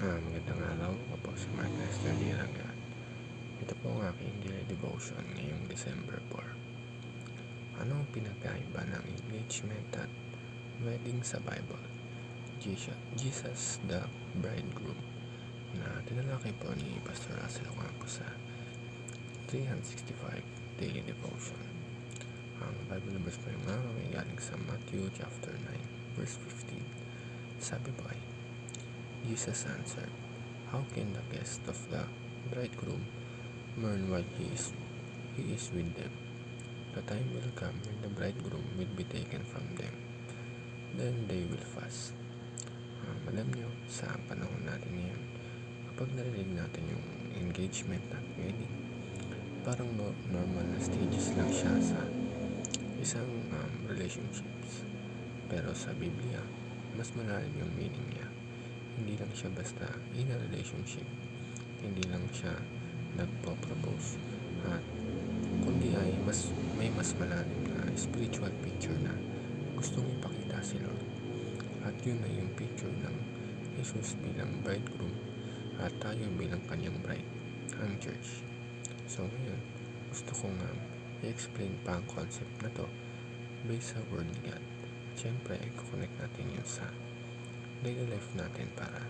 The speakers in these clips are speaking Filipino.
Magandang araw. Ako po si Mark Lester Diraga. Ito po ang aking daily devotion ngayong December 4. Ano ang pinagkaiba ng engagement at wedding sa Bible? Jesus the Bridegroom, na tinalakay po ni Pastor Russell Ocampo sa 365 Daily Devotion. Ang Bible verse po yung ay galing sa Matthew chapter 9 verse 15. Sabi po ay, Jesus answered, "How can the guest of the bridegroom mourn while he is with them? The time will come when the bridegroom will be taken from them. Then they will fast." Alam nyo, sa panahon natin ngayon, kapag narinig natin yung engagement at wedding, parang normal na stages lang siya sa isang relationships. Pero sa Biblia, mas malalim yung meaning niya. Hindi lang siya basta in a relationship, hindi lang siya nagpo-propose, at kundi ay may mas malalim na spiritual picture na gustong ipakita si Lord. At yun ay yung picture ng Jesus bilang bridegroom at tayo bilang kanyang bride, ang church. So ngayon, gusto kong i-explain pa ang concept na to based sa word ni God. Siyempre, i-connect natin yun sa daily life natin para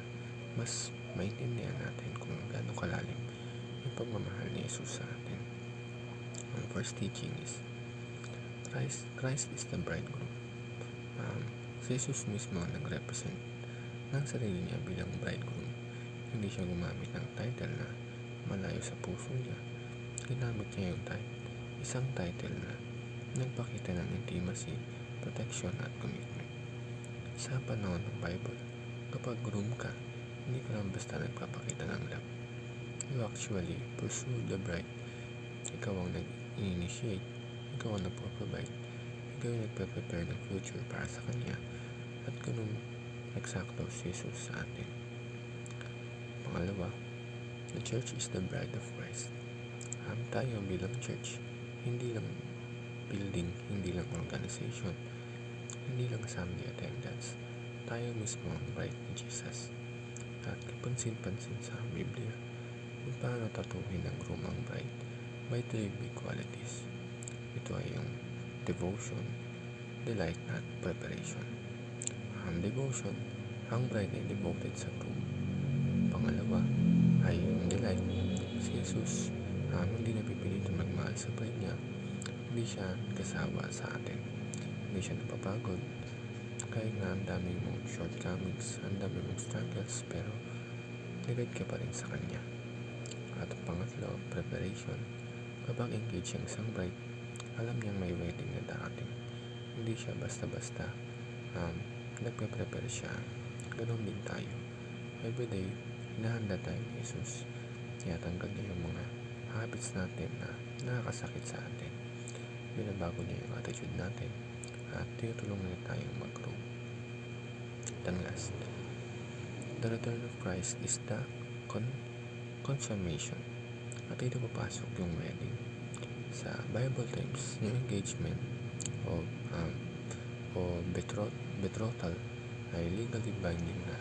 mas maintindihan natin kung gaano kalalim yung pagmamahal ni Jesus sa atin. Ang first teaching is Christ is the bridegroom. Si Jesus mismo ang nag-represent ng sarili niya bilang bridegroom. Hindi siya gumamit ng title na malayo sa puso niya. Ginamit niya yung isang title na nagpakita ng intimacy, protection at commitment. Sa panahon ng Bible, kapag groom ka, hindi ka lang basta nagpapakita ng love. You actually pursue the bride. Ikaw ang nag-initiate, ikaw ang nagpo-provide, ikaw ang nagpe-prepare ng future para sa kanya. At ganun eksakto si Jesus sa atin. Pangalawa, the church is the bride of Christ. Tayo bilang church, hindi lang building, hindi lang organization, hindi lang Sunday attendance. Tayo mismo ang bride ni Jesus. At kapansin-pansin sa Biblia kung paano tatuhin ng groom ang bride by 3 big qualities. Ito ay yung devotion, delight at preparation. Devotion, ang bride ay devoted sa groom. Pangalawa ay yung delight. Si Jesus hindi napipilitan magmahal sa bride niya. Hindi siya kasawa sa atin. Hindi siya napapagod. Kahit na ang dami mong shortcomings, ang dami mong struggles, pero nilid ka pa rin sa kanya. At pangatlo, preparation. Kapag engage ang isang bride, alam niyang may wedding na darating. Hindi siya basta-basta nagpe-prepare siya. Ganun din tayo. Everyday, hinahanda tayo ni Jesus. Tinatanggal niya yung mga habits natin na nakakasakit sa atin. Binabago niya yung attitude natin at tinutulungan niya tayong mag-grow. And last, the return of Christ is the consummation. At dito papasok yung wedding. Sa Bible times, yung engagement o betrothal ay legally binding na.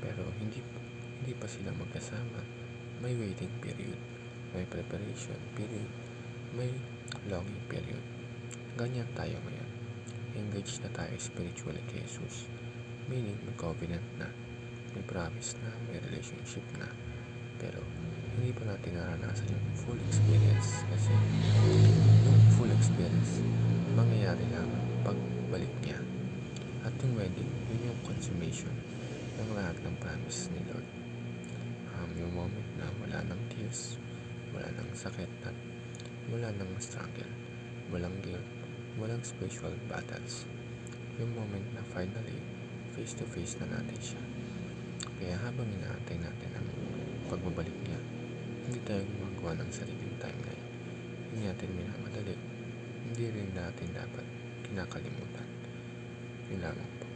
Pero hindi pa sila magkasama. May waiting period, may preparation period, may longing period. Ganyan tayo ngayon. Engaged na tayo spiritually kay Jesus. Meaning, may covenant na, may promise na, may relationship na. Pero, hindi pa natin naranasan yung full experience. Kasi, yung full experience, mangyayari lang pagbalik niya. At yung wedding, yun yung consummation ng lahat ng promise ni Lord. Yung moment na wala ng tears, wala ng sakit, at wala ng struggle, walang guilt, walang spiritual battles. Yung moment na finally, face to face na natin siya. Kaya habang inaantay natin ang pagbabalik niya, hindi tayo gumagawa ng sariling timeline. Hindi natin minamadali. Hindi rin natin dapat kinakalimutan. Yun lamang po.